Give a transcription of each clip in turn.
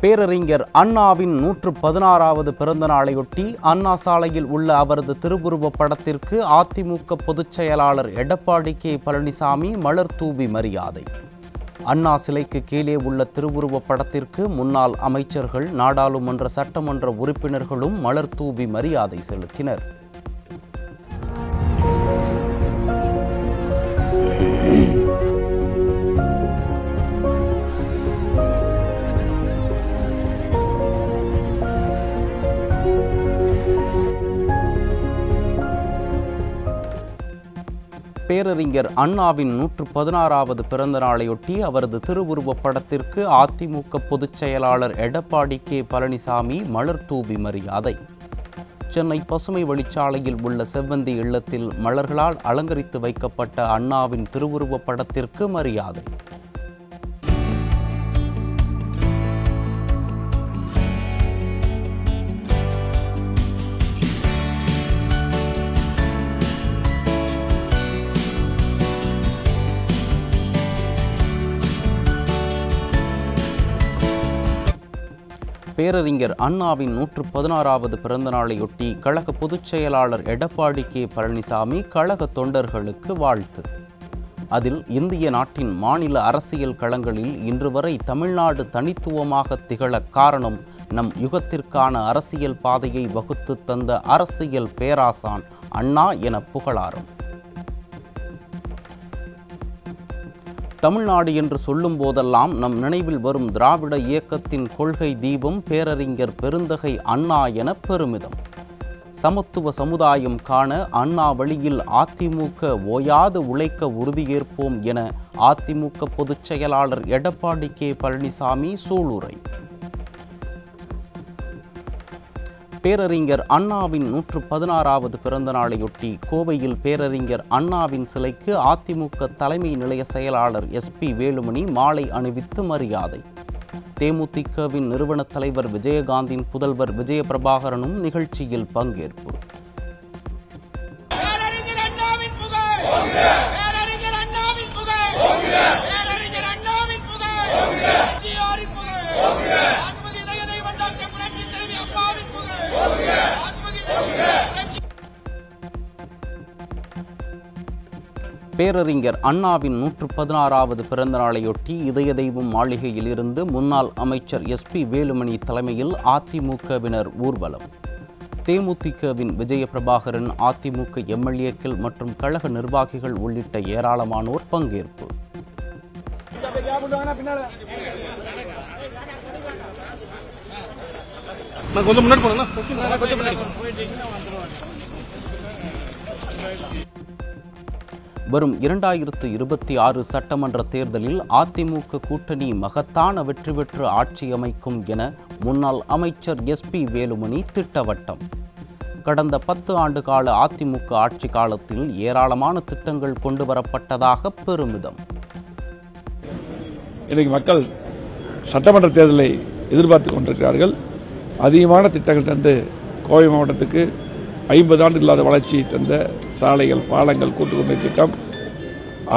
பேரறிஞர் அண்ணாவின் 116வது பிறந்த நாளையொட்டி அண்ணா சாலையில் உள்ள அவரது திருவுருவப் படத்திற்கு அதிமுக பொதுச் செயலாளர் எடப்பாடி கே பழனிசாமி மலர் தூவி மரியாதை. அண்ணா சிலைக்கு கீழே உள்ள திருவுருவப் படத்திற்கு முன்னாள் அமைச்சர்கள், நாடாளுமன்ற சட்டமன்ற உறுப்பினர்களும் மலர் தூவி மரியாதை செலுத்தினர். பேரறிஞர் அண்ணாவின் 116வது பிறந்த நாளையொட்டி அவரது திருவுருவப் படத்திற்கு அதிமுக பொதுச் செயலாளர் எடப்பாடி கே பழனிசாமி மலர் தூவி மரியாதை. சென்னை பசுமை வழிச்சாலையில் உள்ள செவ்வந்தி இல்லத்தில் மலர்களால் அலங்கரித்து வைக்கப்பட்ட அண்ணாவின் திருவுருவப் படத்திற்கு மரியாதை. பேரறிஞர் அண்ணாவின் 116வது பிறந்த நாளையொட்டி கழக பொதுச் செயலாளர் எடப்பாடி கே பழனிசாமி கழக தொண்டர்களுக்கு வாழ்த்து. அதில் இந்திய நாட்டின் மாநில அரசியல் களங்களில் இன்று வரை தமிழ்நாடு தனித்துவமாக திகழ காரணம் நம் யுகத்திற்கான அரசியல் பாதையை வகுத்து தந்த அரசியல் பேராசான் அண்ணா என புகழாரம். தமிழ்நாடு என்று சொல்லும் போதெல்லாம் நம் நினைவில் வரும் திராவிட இயக்கத்தின் கொள்கை தீபம் பேரறிஞர் பெருந்தகை அண்ணா என பெருமிதம். சமத்துவ சமுதாயம் காண அண்ணா வழியில் அதிமுக ஓயாது உழைக்க உறுதியேற்போம் என அதிமுக பொதுச் செயலாளர் எடப்பாடி கே பழனிசாமி சூளுரை. பேரறிஞர் அண்ணாவின் 116வது பிறந்த நாளையொட்டி கோவையில் பேரறிஞர் அண்ணாவின் சிலைக்கு அதிமுக தலைமை நிலைய செயலாளர் SP வேலுமணி மாலை அணிவித்து மரியாதை. தேமுதிகவின் நிறுவன தலைவர் விஜயகாந்தின் புதல்வர் விஜயபிரபாகரனும் நிகழ்ச்சியில் பங்கேற்பு. பேரறிஞர் அண்ணாவின் 116வது பிறந்த நாளையொட்டி இதய தெய்வம் மாளிகையில் இருந்து முன்னாள் அமைச்சர் SP வேலுமணி தலைமையில் அதிமுகவினர் ஊர்வலம். தேமுதிகவின் விஜயபிரபாகரன், அதிமுக MLAக்கள் மற்றும் கழக நிர்வாகிகள் உள்ளிட்ட ஏராளமானோர் பங்கேற்பு. வரும் 2026 சட்டமன்ற தேர்தலில் அதிமுக கூட்டணி மகத்தான வெற்றி பெற்று ஆட்சி அமைக்கும் என முன்னாள் அமைச்சர் SP வேலுமணி திட்டவட்டம். கடந்த 10 ஆண்டு கால அதிமுக ஆட்சி காலத்தில் ஏராளமான திட்டங்கள் கொண்டு வரப்பட்டதாக பெருமிதம். இன்றைக்கு மக்கள் சட்டமன்ற தேர்தலை எதிர்பார்த்து கொண்டிருக்கிறார்கள். அதிகமான திட்டங்கள் தந்து கோவை மாவட்டத்துக்கு 50 ஆண்டு இல்லாத வளர்ச்சியை தந்த சாலைகள், பாலங்கள், கூட்டுக்குடி திட்டம்,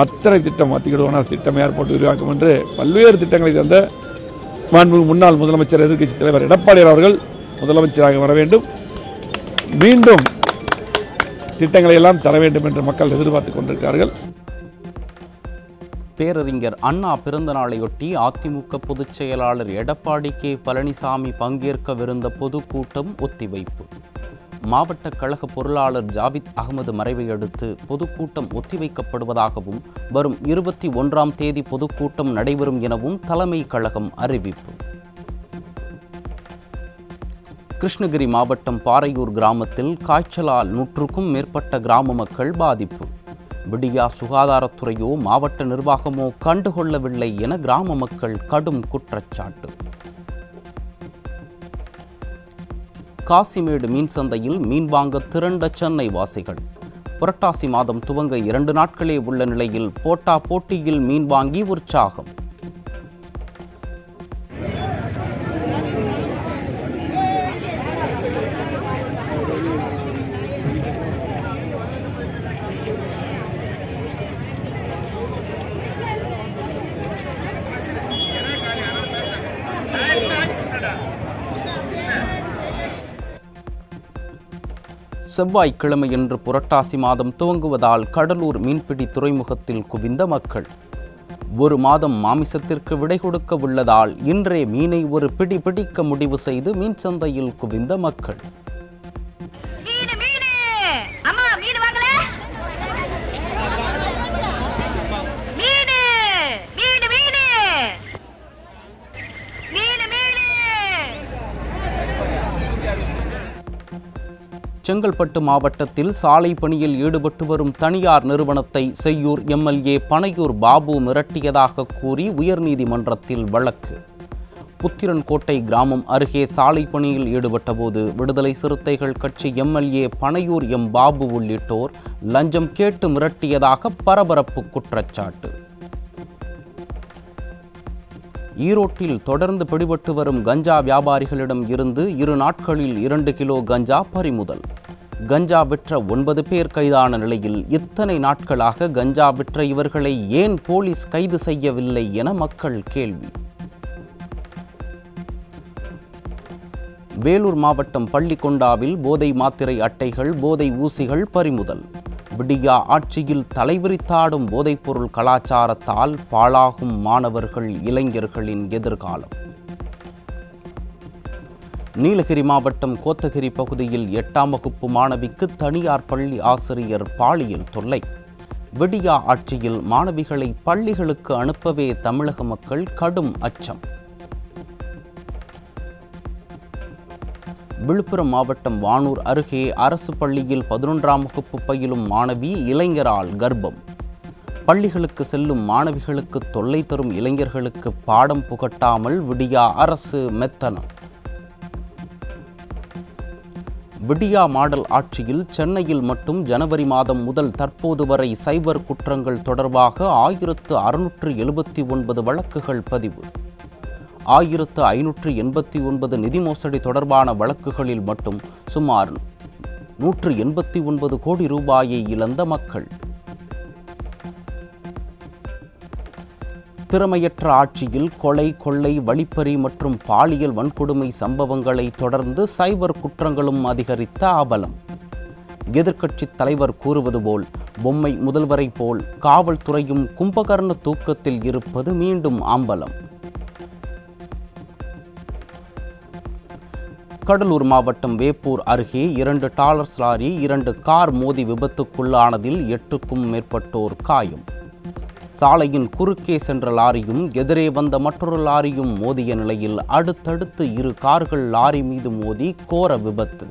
அத்தனை திட்டம் மத்திய திட்டம் ஏற்பட்டு உருவாக்கும் என்று பல்வேறு திட்டங்களை தந்த முன்னாள் முதலமைச்சர், எதிர்க்கட்சி தலைவர் எடப்பாடி அவர்கள் முதலமைச்சராக வர வேண்டும், மீண்டும் திட்டங்களை எல்லாம் தர வேண்டும் என்று மக்கள் எதிர்பார்த்துக் கொண்டிருக்கிறார்கள். பேரறிஞர் அண்ணா பிறந்த நாளையொட்டி அதிமுக பொதுச் செயலாளர் எடப்பாடி கே பழனிசாமி பங்கேற்கவிருந்த பொதுக்கூட்டம் ஒத்திவைப்பு. மாவட்ட கழக பொருளாளர் ஜாவித் அகமது மறைவை அடுத்து பொதுக்கூட்டம் ஒத்திவைக்கப்படுவதாகவும் வரும் 21ஆம் தேதி பொதுக்கூட்டம் நடைபெறும் எனவும் தலைமை கழகம் அறிவிப்பு. கிருஷ்ணகிரி மாவட்டம் பாறையூர் கிராமத்தில் காய்ச்சலால் 100க்கும் மேற்பட்ட கிராம மக்கள் பாதிப்பு. விடியா சுகாதாரத்துறையோ மாவட்ட நிர்வாகமோ கண்டுகொள்ளவில்லை என கிராம மக்கள் கடும் குற்றச்சாட்டு. காசிமேடு மீன் சந்தையில் மீன் வாங்க திரண்ட சென்னை வாசிகள். புரட்டாசி மாதம் துவங்க 2 நாட்களே உள்ள நிலையில் போட்டா போட்டியில் மீன் வாங்கி உற்சாகம். செவ்வாய்க்கிழமையன்று புரட்டாசி மாதம் துவங்குவதால் கடலூர் மீன்பிடி துறைமுகத்தில் குவிந்த மக்கள். ஒரு மாதம் மாமிசத்திற்கு விடை கொடுக்க உள்ளதால் இன்றே மீனை ஒரு பிடி பிடிக்க முடிவு செய்து மீன் சந்தையில் குவிந்த மக்கள். செங்கல்பட்டு மாவட்டத்தில் சாலை பணியில் ஈடுபட்டு வரும் தனியார் நிறுவனத்தை செய்யூர் எம்எல்ஏ பனையூர் பாபு மிரட்டியதாக கூறி உயர்நீதிமன்றத்தில் வழக்கு. புத்திரன்கோட்டை கிராமம் அருகே சாலை பணியில் ஈடுபட்டபோது விடுதலை சிறுத்தைகள் கட்சி எம்எல்ஏ பனையூர் எம் பாபு உள்ளிட்டோர் லஞ்சம் கேட்டு மிரட்டியதாக பரபரப்பு குற்றச்சாட்டு. ஈரோட்டில் தொடர்ந்து பிடிபட்டு வரும் கஞ்சா வியாபாரிகளிடம் இருந்து 2 நாட்களில் 2 கிலோ கஞ்சா பறிமுதல். கஞ்சா விற்ற 9 பேர் கைதான நிலையில் இத்தனை நாட்களாக கஞ்சா விற்ற இவர்களை ஏன் போலீஸ் கைது செய்யவில்லை என மக்கள் கேள்வி. வேலூர் மாவட்டம் பள்ளிக்கொண்டாவில் போதை மாத்திரை அட்டைகள், போதை ஊசிகள் பறிமுதல். விடியா ஆட்சியில் தலைவிரித்தாடும் போதைப்பொருள் கலாச்சாரத்தால் பாழாகும் மாணவர்கள், இளைஞர்களின் எதிர்காலம். நீலகிரி மாவட்டம் கோத்தகிரி பகுதியில் 8ஆம் வகுப்பு மாணவிக்கு தனியார் பள்ளி ஆசிரியர் பாலியல் தொல்லை. விடியா ஆட்சியில் மாணவிகளை பள்ளிகளுக்கு அனுப்பவே தமிழக மக்கள் கடும் அச்சம். விழுப்புரம் மாவட்டம் வானூர் அருகே அரசு பள்ளியில் 11ஆம் வகுப்பு பயிலும் மாணவி இளைஞரால் கர்ப்பம். பள்ளிகளுக்கு செல்லும் மாணவிகளுக்கு தொல்லை தரும் இளைஞர்களுக்கு பாடம் புகட்டாமல் விடியா அரசு மெத்தனம். விடியா மாடல் ஆட்சியில் சென்னையில் மட்டும் ஜனவரி மாதம் முதல் தற்போது வரை சைபர் குற்றங்கள் தொடர்பாக 1679 வழக்குகள் பதிவு. 1589 நிதி மோசடி தொடர்பான வழக்குகளில் மட்டும் சுமார் 189 கோடி ரூபாயை இழந்த மக்கள். திறமையற்ற ஆட்சியில் கொலை, கொள்ளை, வழிப்பறி மற்றும் பாலியல் வன்கொடுமை சம்பவங்களை தொடர்ந்து சைபர் குற்றங்களும் அதிகரித்த அவலம். எதிர்க்கட்சித் தலைவர் கூறுவது போல் பொம்மை முதல்வரை போல் காவல்துறையும் கும்பகர்ண தூக்கத்தில் இருப்பது மீண்டும் அம்பலம். கடலூர் மாவட்டம் வேப்பூர் அருகே 2 டாலர்ஸ் லாரி 2 கார் மோதி விபத்துக்குள்ளானதில் 8க்கும் மேற்பட்டோர் காயம். சாலையின் குறுக்கே சென்ற லாரியும் எதிரே வந்த மற்றொரு லாரியும் மோதிய நிலையில் அடுத்தடுத்து 2 கார்கள் லாரி மீது மோதி கோர விபத்து.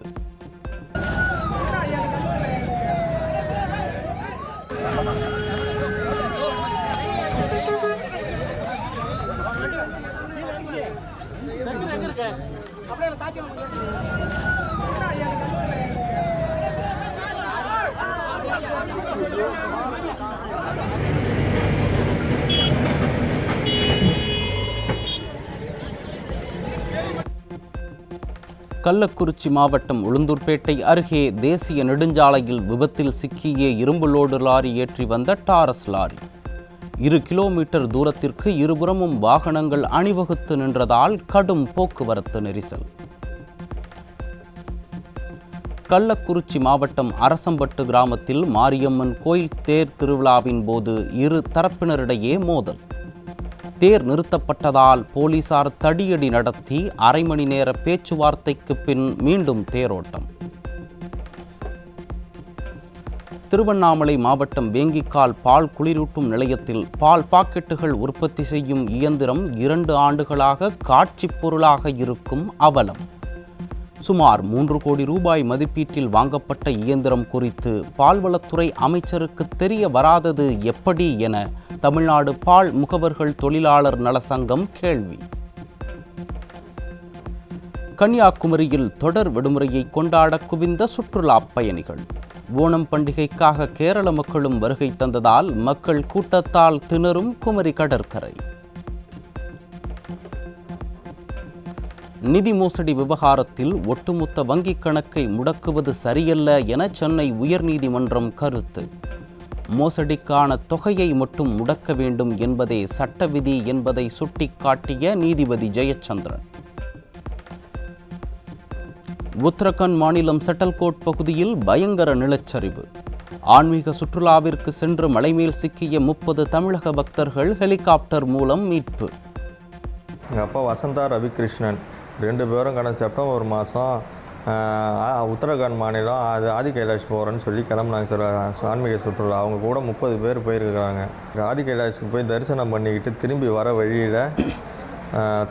கள்ளக்குறிச்சி மாவட்டம் உளுந்தூர்பேட்டை அருகே தேசிய நெடுஞ்சாலையில் விபத்தில் சிக்கிய இரும்பு லோடு லாரி ஏற்றி வந்த டாரஸ் லாரி 2 கிலோமீட்டர் தூரத்திற்கு இருபுறமும் வாகனங்கள் அணிவகுத்து நின்றதால் கடும் போக்குவரத்து நெரிசல். கள்ளக்குறிச்சி மாவட்டம் அரசம்பட்டு கிராமத்தில் மாரியம்மன் கோயில் தேர் திருவிழாவின் போது 2 தரப்பினரிடையே மோதல். தேர் நிறுத்தப்பட்டதால் போலீசார் தடியடி நடத்தி அரை மணி நேர பேச்சுவார்த்தைக்கு பின் மீண்டும் தேரோட்டம். திருவண்ணாமலை மாவட்டம் வேங்கிக்கால் பால் குளிரூட்டும் நிலையத்தில் பால் பாக்கெட்டுகள் உற்பத்தி செய்யும் இயந்திரம் 2 ஆண்டுகளாக காட்சிப் பொருளாக இருக்கும் அவலம். சுமார் 3 கோடி ரூபாய் மதிப்பீட்டில் வாங்கப்பட்ட இயந்திரம் குறித்து பால்வளத்துறை அமைச்சருக்கு தெரிய வராதது எப்படி என தமிழ்நாடு பால் முகவர்கள் தொழிலாளர் நல சங்கம் கேள்வி. கன்னியாகுமரியில் தொடர் விடுமுறையை கொண்டாட குவிந்த சுற்றுலா பயணிகள். ஓணம் பண்டிகைக்காக கேரள மக்களும் வருகை தந்ததால் மக்கள் கூட்டத்தால் திணறும் குமரி கடற்கரை. நிதி மோசடி விவகாரத்தில் ஒட்டுமொத்த வங்கிக் கணக்கை முடக்குவது சரியல்ல என சென்னை உயர்நீதிமன்றம் கருத்து. மோசடிக்கான தொகையை மட்டும் முடக்க வேண்டும் என்பதே சட்ட விதி என்பதை சுட்டிக்காட்டிய நீதிபதி ஜெயச்சந்திரன். உத்தரகண்ட் மாநிலம் செட்டல்கோட் பகுதியில் பயங்கர நிலச்சரிவு. ஆன்மீக சுற்றுலாவிற்கு சென்று மலைமேல் சிக்கிய 30 தமிழக பக்தர்கள் ஹெலிகாப்டர் மூலம் மீட்பு. எங்கள் அப்பா வசந்தா ரவிகிருஷ்ணன் 2 பேரும் கடந்த செப்டம்பர் மாதம் உத்தரகாண்ட் மாநிலம் ஆதி கைலாஷ் போகிறேன்னு சொல்லி கிளம்புனாங்க சார். ஆன்மீக சுற்றுலா அவங்க கூட 30 பேர் போயிருக்கிறாங்க. ஆதி கைலாஷுக்கு போய் தரிசனம் பண்ணிக்கிட்டு திரும்பி வர வழியில்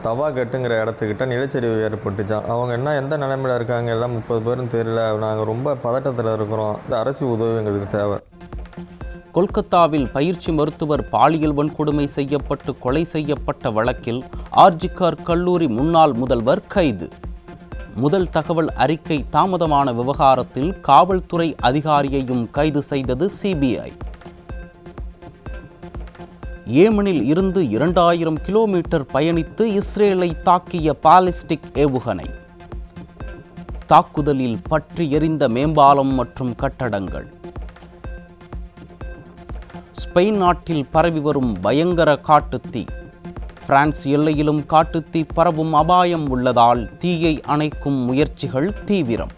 தவாகட்டுங்கிற இடத்துக்கிட்ட நிலச்சரிவு ஏற்பட்டுச்சான். அவங்க எந்த நிலைமையில் இருக்காங்க எல்லாம் 30 பேரும் தெரியல. நாங்கள் ரொம்ப பதட்டத்தில் இருக்கிறோம். இந்த அரசு உதவி எங்களுக்கு தேவை. கொல்கத்தாவில் பயிற்சி மருத்துவர் பாலியல் வன்கொடுமை செய்யப்பட்டு கொலை செய்யப்பட்ட வழக்கில் ஆர்ஜிகர் கல்லூரி முன்னாள் முதல்வர் கைது. முதல் தகவல் அறிக்கை தாமதமான விவகாரத்தில் காவல்துறை அதிகாரியையும் கைது செய்தது சிபிஐ. ஏமனில் இருந்து 2000 கிலோமீட்டர் பயணித்து இஸ்ரேலை தாக்கிய பாலிஸ்டிக் ஏவுகணை. தாக்குதலில் பற்றி எரிந்த மேம்பாலம் மற்றும் கட்டடங்கள். ஸ்பெயின் நாட்டில் பரவி வரும் பயங்கர காட்டுத்தீ. பிரான்ஸ் எல்லையிலும் காட்டுத்தீ பரவும் அபாயம் உள்ளதால் தீயை அணைக்கும் முயற்சிகள் தீவிரம்.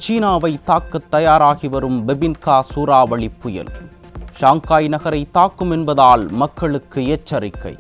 சீனாவை தாக்க தயாராகி வரும் பெபின்கா சூறாவளி புயல் ஷாங்காய் நகரை தாக்கும் என்பதால் மக்களுக்கு எச்சரிக்கை.